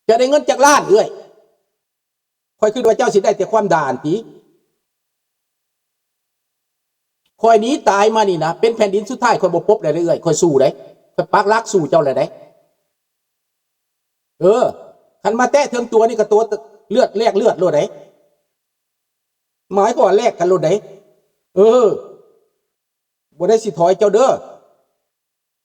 จะได้เงินจากล้านเอ้ยคอยคือว่าเจ้าสิได้แต่ความด่านตีคอยนี้ตายมานี่นะเป็นแผ่นดินสุดท้ายคอยบ่ปบได้เรื่อยคอยสู้ได้คอยปักลักสู้เจ้าเลยได้คันมาแตะเทิงตัวนี่ก็ตัวเลือดแลกเลือดโลดได้หมายก็ว่าแลกกันโลดได้บ่ได้สิถอยเจ้าเด้อ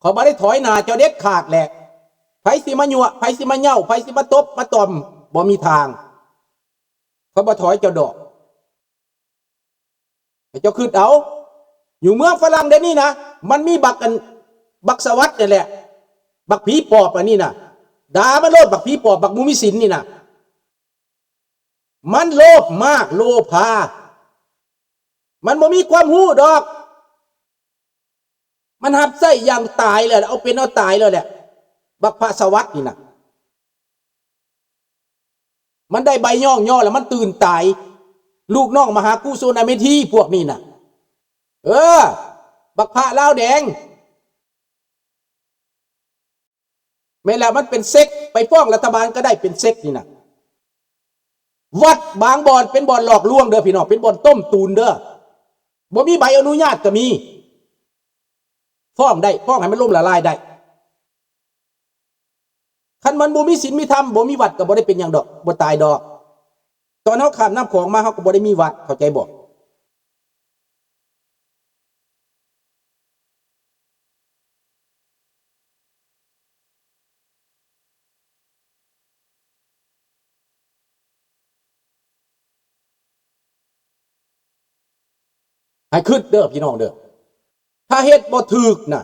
เขาบ่ได้ถอยหน้าเจ้าเด็ดขาดแหละไผสิมายั่วไผสิมาเหย้าไผสิมาตบมาตอมบ่มีทางเขาบ่ถอยเจ้าดอกให้เจ้าคิดเอาอยู่เมืองฝรั่งเดี๋ยวนี้นะมันมีบักสวัสดิ์นี่แหละบักผีปอบอันนี้นะด่ามันโลดบักผีปอบบักมุมิสินนี่นะมันโลภมากโลภามันบ่มีความรู้ดอกมันหับไส้อย่างตายเลยเอาเป็นเอาตายเลยแหละบักพระสวัสดิ์นี่นะมันได้ใบย่องแล้วมันตื่นตายลูกน้องมหากุศลเมธีพวกนี้นะบักพระลาวแดงแม้แล้วมันเป็นเซ็กไปฟ้องรัฐบาลก็ได้เป็นเซ็กนี่นะวัดบางบ่อนเป็นบ่อนหลอกลวงเด้อพี่น้องเป็นบ่อนต้มตูนเด้อบ่มีใบอนุญาตก็มีฟ้องได้ฟ้องให้มันล่มละลายได้คันมันบ่มีศีลมีธรรมบ่มีวัดก็บ่ได้เป็นอย่างดอกบ่ตายดอกตอนเฮาข้ามน้ำของมาเฮาก็บ่ได้มีวัดเข้าใจบ่ให้คิดเด้อพี่น้องเด้อถ้าเฮ็ดบ่ถูกน่ะ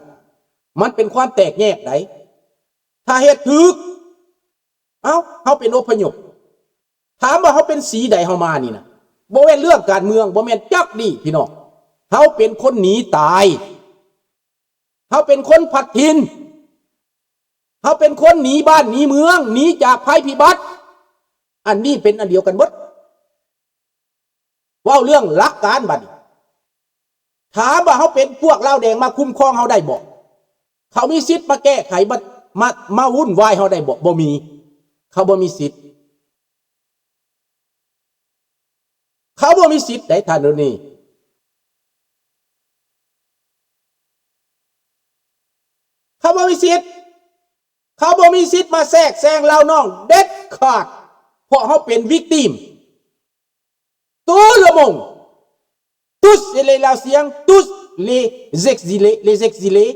มันเป็นความแตกแยกได้ถ้าเฮ็ดถูกเฮาเป็นอพยพถามว่าเฮาเป็นสีใดเฮามานี่นะบ่แม่นเรื่องการเมืองบ่แม่นจักดีพี่น้องเฮาเป็นคนหนีตายเฮาเป็นคนพัดถิ่นเฮาเป็นคนหนีบ้านหนีเมืองหนีจากภัยพิบัติอันนี้เป็นอันเดียวกันหมดเว้าเรื่องหลักการบัดนี้ถามว่าเขาเป็นพวกลาวแดงมาคุ้มครองเขาได้บ่เขามีสิทธิ์มาแก้ไขมาวุ่นวายเขาได้บ่มีเขาบ่มีสิทธิ์เขาบ่มีสิทธิ์ได้ท่านนี่เขาบ่มีสิทธิ์เขาบ่มีสิทธิ์มาแทรกแซงเราน้องเด็ดขาดเพราะเขาเป็นวิกติมตัวละมงtous les Laotiens, tous les exilés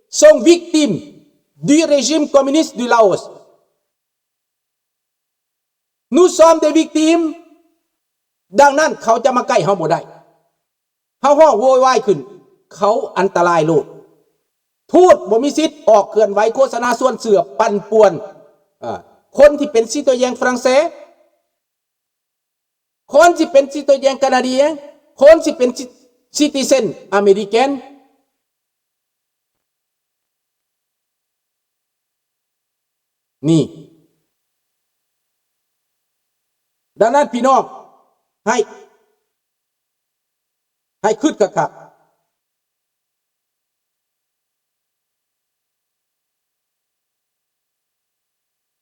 sont victimes du régime communiste du Laos. Nous sommes des victimes ดังนั้นเขาจะมาใกล้เฮาบ่ได้เฮาฮ้องโวยวายขึ้นเขาอันตรายโลกทูตบ่มีสิทธิ์ออกเคลื่อนไหวโฆษณาส่วนเสือปั่นป่วนคนที่เป็นซิโตเยนฝรั่งเศสคนที่เป็นซิโตเยนแคนาเดียคนที่เป็นซิติเซนอเมริกันนี่ดังนั้นพี่น้องให้คิดคัก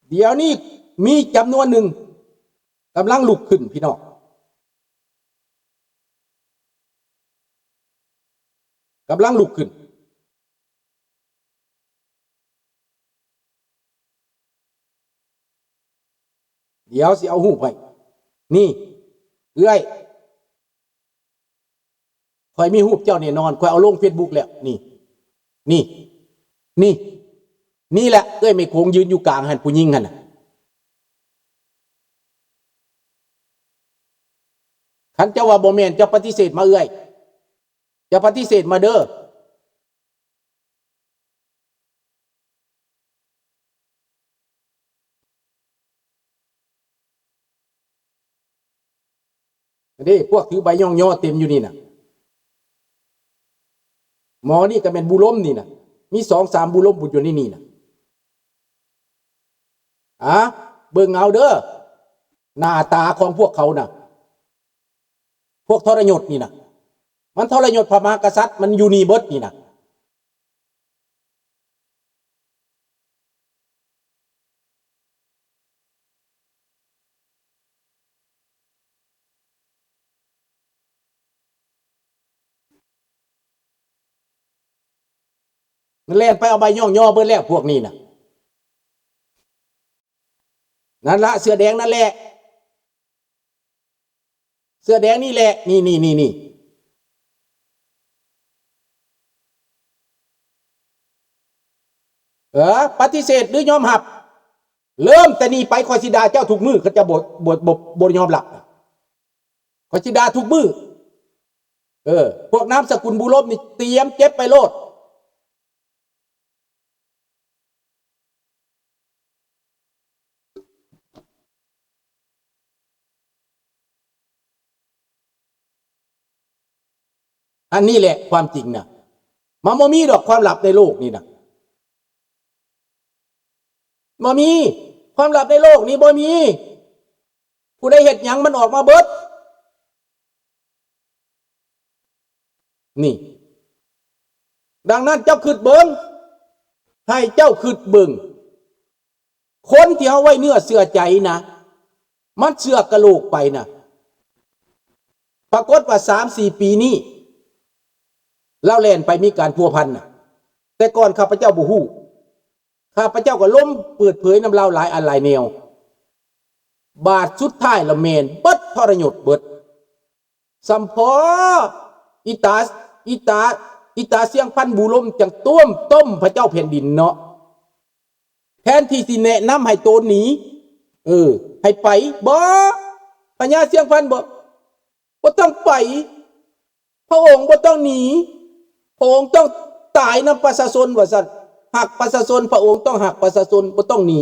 เดี๋ยวนี้มีจำนวนหนึ่งกำลังลุกขึ้นพี่น้องกำลังลุกขึ้นเดี๋ยวสิเอาหูไปนี่เอ้ยคอยมีหูเจ้าเนี่ยนอนคอยเอาลง Facebook แล้วนี่แหละเอ้ยไม่คงยืนอยู่กลางหันผู้หญิงหันคันเจ้าว่าบ่แม่นเจ้าปฏิเสธมาเอ้ยจะปฏิเสธมาเด้อนี่พวกถือใบย่องย่อเต็มอยู่นี่นะหมอนี่ก็เป็นบุล้มนี่นะมี2-3บุล้มบุญอยู่นี่นะเบิ่งเอาเด้อหน้าตาของพวกเขานะพวกทรยศนี่นะมันทรยศพระมหากษัตริย์มันอยู่นี่เบิดนี่นะ มันแล่นไปเอาใบย่อเบิ่แล้วพวกนี้น่ะนั่นละเสื้อแดงนั่นแหละเสื้อแดงนี่แหละนี่ปฏิเสธหรือยอมรับเริ่มแต่นี้ไปคอยสิดาเจ้าถูกมือเขาจะบทยอมรับคอยสิดาถูกมือพวกน้ำสกุลบุรพนี่เตรียมเจ็บไปโลดอันนี้แหละความจริงนะมันบ่มีดอกความลับในโลกนี่นะบ่มีความลับในโลกนี้บ่มีผู้ใดเฮ็ดหยังมันออกมาเบิดนี่ดังนั้นเจ้าคิดเบิ่งให้เจ้าคิดเบิ่งคนที่เอาไว้เนื้อเชื่อใจนะมันเชื่อกะโหลกไปนะปรากฏว่า 3-4 ปีนี้เล่าแล่นไปมีการพัวพันนะแต่ก่อนข้าพเจ้าบ่ฮู้ข้าพเจ้าก็ล้มเปิดเผยน้ำเล่าหลายอันหลายแนวบาทสุดท้ายละเมนเบิดทรยศเบิดสัมพออีตาเสียงพันบุรมจังต้มพระเจ้าแผ่นดินเนาะแทนที่สิแนะนำให้โตนหนีให้ไปบ่พญาเสียงพันบ่ต้องไปพระองค์บ่ต้องหนีพระองค์ต้องตายนำประชาชนว่าซั่นหักประชาชนพระองค์ต้องหักประชาชนบ่ต้องหนี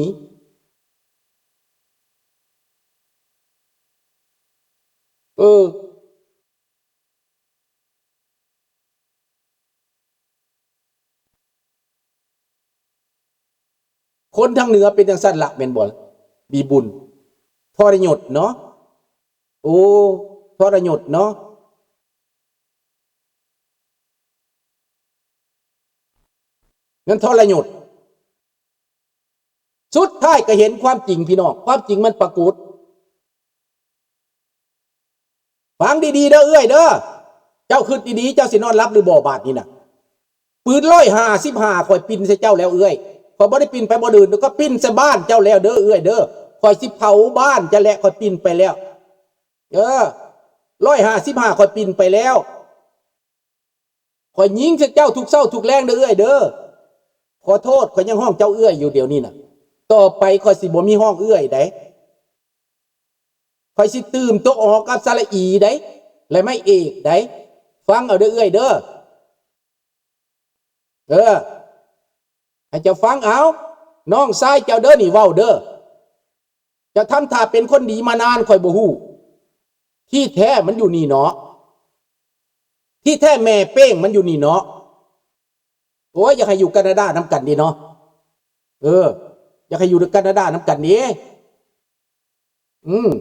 คนทางเหนือเป็นจังซั่นละแม่นบ่มีบุญทรยศเนาะโอ้ทรยศเนาะงั้นทรยศสุดท้ายก็เห็นความจริงพี่น้องความจริงมันปรากฏฟังดีๆเด้อเอ้ยเด้อเจ้าคิดดีๆเจ้าสินอนรับหรือบ่บาดนี่น่ะปืน155ข่อยปิ่นใส่เจ้าแล้วเอ้ยข่อยบ่ได้ปิ่นไปบ่อื่นก็ปิ่นใส่บ้านเจ้าแล้วเด้อเอ้ยเด้อข่อยสิเผาบ้านจะแหละข่อยปิ่นไปแล้ว155ข่อยปิ่นไปแล้วข่อยยิงใส่เจ้าทุกเช้าทุกแลงเด้อเอ้ยเด้อขอโทษข่อยยังห้องเจ้าเอื้อยอยู่เดี๋ยวนี้น่ะต่อไปข่อยสิบ่มีห้องเอื้อยได้ข่อยสิตื่มตัวออกกับสระอีได้และไม่เอกได้ฟังเอาเด้อเอื้อยเด้อให้เจ้าฟังเอาน้องชายเจ้าเด้อนี่เว้าเด้อจะทำท่าเป็นคนดีมานานข่อยบ่ฮู้ที่แท้มันอยู่นี่เนาะที่แท้แม่เป้งมันอยู่นี่เนาะโอ้ยอยากให้อยู่แคนาดาน้ำกันดีเนาะอยากให้อยู่แคนาดาน้ำกันนี้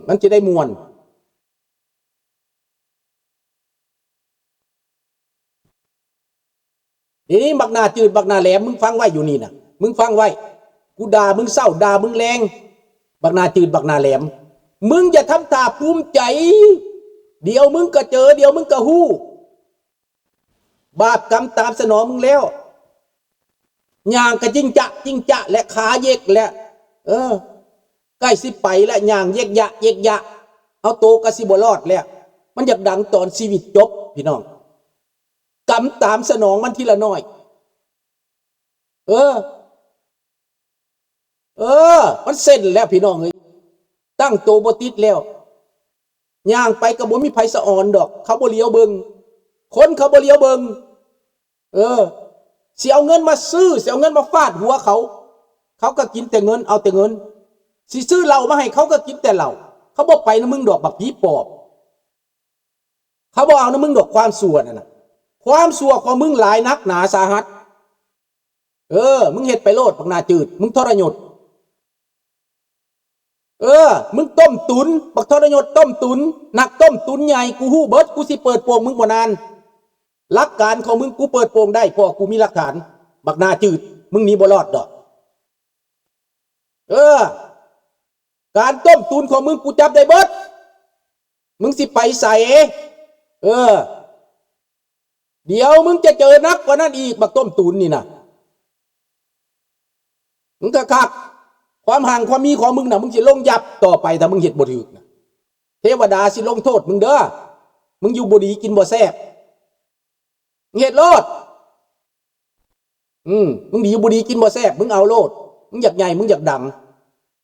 มันจะได้มวลทีนี้บักหน้าจืดบักหน้าแหลมมึงฟังไว้อยู่นี่นะมึงฟังไว้กูด่ามึงเศร้าด่ามึงแรงบักหน้าจืดบักหน้าแหลมมึงอย่าทำตาภูมิใจเดี๋ยวมึงก็เจอเดี๋ยวมึงก็ฮู้บาปกรรมตามสนองมึงแล้วย่างกะจิงจะและขาเยกและใกล้สิไปแล้วย่างเยกยะเอาโตกะสิบ่รอดแล้วมันอยากดังตอนชีวิตจบพี่น้องกรรมตามสนองมันทีละน้อยมันเส้นแล้วพี่น้องเอ้ยตั้งโตบ่ติดแล้วย่างไปก็บ่มีไผสะอ่อนดอกเขาบ่เลี้ยวเบิ่งคนเขาบ่เลี้ยวเบิ่งสิเอาเงินมาซื้อสิเอาเงินมาฟาดหัวเขาก็กินแต่เงินเอาแต่เงินสิซื้อเหล้ามาให้เขาก็กินแต่เหล้าเขาบ่ไปนะมึงดอกบักผีปอบเขาบ่เอานะมึงดอกความชั่วนั่นน่ะความชั่วของมึงหลายนักหนาสาหัสมึงเฮ็ดไปโลดบักหน้าจืดมึงทรยศมึงต้มตุนบักทรยศต้มตุนนักต้มตุนใหญ่กูฮู้เบิดกูสิเปิดโปงมึงบ่นานหลักการของมึงกูเปิดโปงได้เพราะกูมีหลักฐานบักหน้าจืดมึงหนีบ่รอดดอกการต้มตุนของมึงกูจับได้เบิดมึงสิไปใส่เดี๋ยวมึงจะเจอนักกว่านั้นอีกบักต้มตุนนี่นะ มึงก็คักความห่างความมีของมึงน่ะมึงสิลงยับต่อไปถ้ามึงเฮ็ดบ่ถูกนะเทวดาสิลงโทษมึงเด้อมึงอยู่บ่ดีกินบ่แซ่บมึงเฮ็ดโลดมึงดีอยู่บ่ดีกินบ่แซ่บมึงเอาโลดมึงอยากใหญ่มึงอยากดัง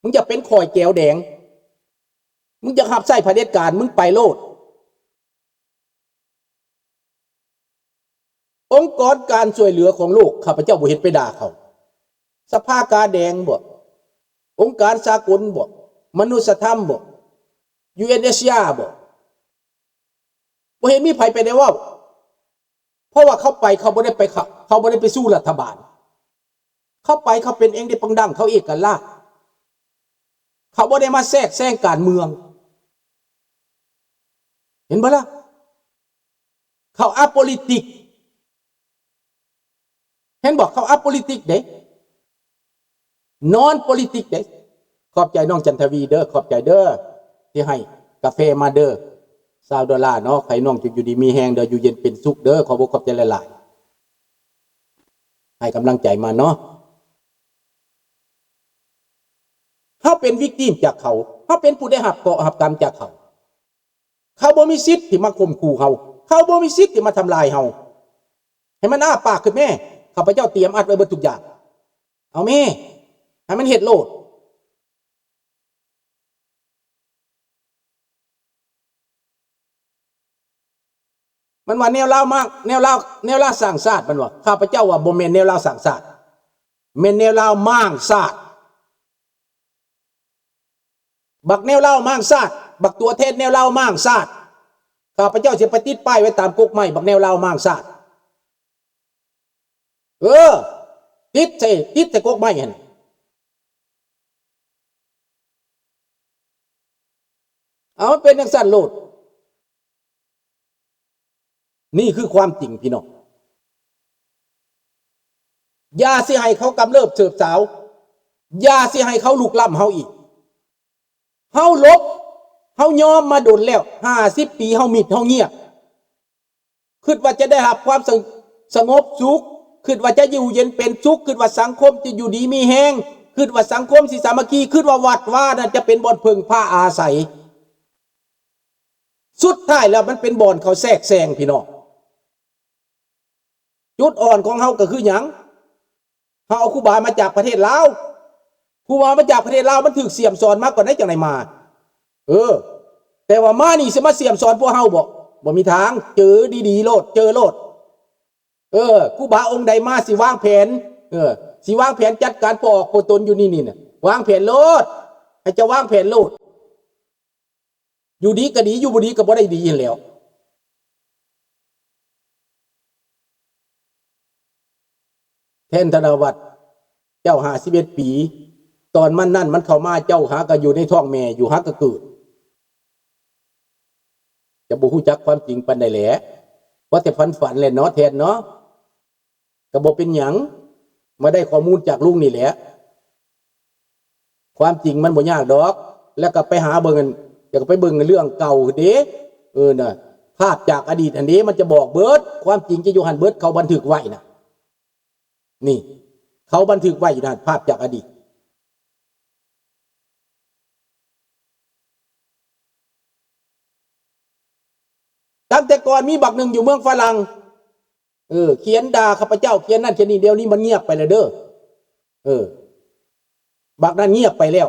มึงอยากเป็นข่อยแก้วแดงมึงอยากหับไส้เผด็จการมึงไปโลดองค์กรการช่วยเหลือของโลกข้าพเจ้าบ่เห็นไปด่าเขาสภากาแดงบ่องค์การสากลบ่มนุษยธรรมบ่ UNHCR บ่เห็นมีไผไปได้ว่าเพราะว่าเขาไปเขาบ่ได้ไปเขาบ่ได้ไปสู้รัฐบาลเขาไปเขาเป็นเองได้ปังดังเขาเอกราชเขาบ่ได้มาแทรกแซงการเมืองเห็นบ่ล่ะเขาอะโปลิติกเห็นบอกเขาอะโปลิติกเด้นอนโปลิติกเด้ขอบใจน้องจันทวีเด้อขอบใจเด้อที่ให้กาแฟมาเด้อ$20เนาะใครน้องอยู่ดีมีแฮงเด้ออยู่เย็นเป็นสุขเด้อขอบใจหลายๆให้กำลังใจมาเนาะเฮาเป็นวิกติมจากเขาเฮาเป็นผู้ได้รับเกาะรับกรรมจากเขาเขาบ่มีสิทธิ์ที่มาข่มขู่เฮาเขาบ่มีสิทธิ์ที่มาทำลายเฮาให้มันอ้าปากขึ้นแม่ข้าพเจ้าเตรียมอัดไว้เบิดทุกอย่างเอาแม่ให้มันเฮ็ดโลดมันว่าแนวลาวมากแนวลาวสร้างชาติมันว่าข้าพเจ้าว่าบ่แม่นแนวลาวสร้างชาติแม่นแนวลาวมั่างชาติบักแนวลาวมั่างชาติบักตัวเทศแนวลาวมั่างชาติข้าพเจ้าสิไปติดป้ายไว้ตามกกไม้บักแนวลาวมั่างชาติติดใส่กกไม้หั่นเอาเป็นจังซั่นโลดนี่คือความจริงพี่น้องอย่าสิให้เขากำเริบเฉิบสาวอย่าสิให้เขาลุกล้ำเฮาอีกเฮาลบเฮายอมมาโดนแล้ว50 ปีเฮามิดเฮาเงียบคิดว่าจะได้รับความสงบสุขคิดว่าจะอยู่เย็นเป็นสุขคิดว่าสังคมจะอยู่ดีมีแห้งคิดว่าสังคมสิสามัคคีคิดว่าวัดว่านั่นจะเป็นบ่อนพึ่งผ้าอาศัยสุดท้ายแล้วมันเป็นบ่อนเขาแทรกแซงพี่น้องจุดอ่อนของเฮาก็คือหยังเฮาเอาครูบามาจากประเทศลาวครูบามาจากประเทศลาวมันถูกเสี่ยมสอนมากกว่าได้จังได๋มาแต่ว่ามานี่สิมาเสี่ยมสอนพวกเฮาบ่มีทางเจอดีๆโลดเจอโลดครูบาองค์ใดมาสิวางแผนสิวางแผนจัดการปอกโปตนอยู่นี่น่ะวางแผนโลดให้เจ้าวางแผนโลดอยู่ดีก็ดีอยู่บ่ดีก็บ่ได้ดีแล้วแทนธนวัฒน์เจ้า51 ปีตอนมันนั่นมันเข้ามาเจ้าหาก็อยู่ในท้องแม่อยู่หาก็เกิดจะบ่ฮู้จักความจริงปานใดแหละว่าแต่ฝันแหละเนาะแทนเนาะก็บ่เป็นหยังมาได้ข้อมูลจากลุงนี่แหละความจริงมันบ่ยากดอกแล้วก็ไปหาเบิ่งกันอยากไปเบิ่งเรื่องเก่าเด้น่ะภาพจากอดีตอันนี้มันจะบอกเบิดความจริงจะอยู่หันเบิดเขาบันทึกไว้น่ะนี่เขาบันทึกไว้อยู่นั่นภาพจากอดีตตั้งแต่ก่อนมีบักหนึ่งอยู่เมืองฝรั่งเขียนด่าข้าพเจ้าเขียนนั่นเขียนนี่เดียวนี้มันเงียบไปแล้วเด้อบักนั้นเงียบไปแล้ว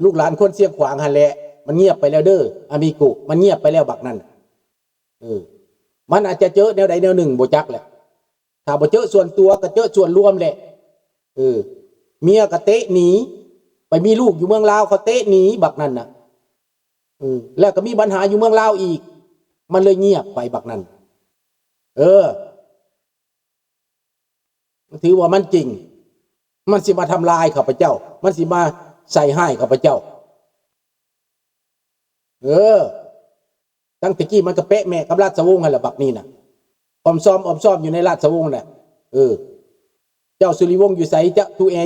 ลูกหลานคนเสียงขวางหันแหละมันเงียบไปแล้วเด้ออามิกุมันเงียบไปแล้วบักนั้นมันอาจจะเจอแนวใดแนวหนึ่งบ่จักแหละถ้าบ่เจอส่วนตัวก็เจอส่วนรวมแหละเมียก็เตะหนีไปมีลูกอยู่เมืองลาวเขาเตะหนีบักนั้นน่ะแล้วก็มีปัญหาอยู่เมืองลาวอีกมันเลยเงียบไปบักนั้นถือว่ามันจริงมันสิมาทำลายข้าพเจ้ามันสิมาใส่ให้ข้าพเจ้าตั้งแต่กี้มันก็เป๊ะแม่กับราชวงศ์นั่นแหละบักนี่น่ะอมซ้อมอยู่ในราชวงศ์น่ะเจ้าสุริวงศ์อยู่ไสจะทูแอ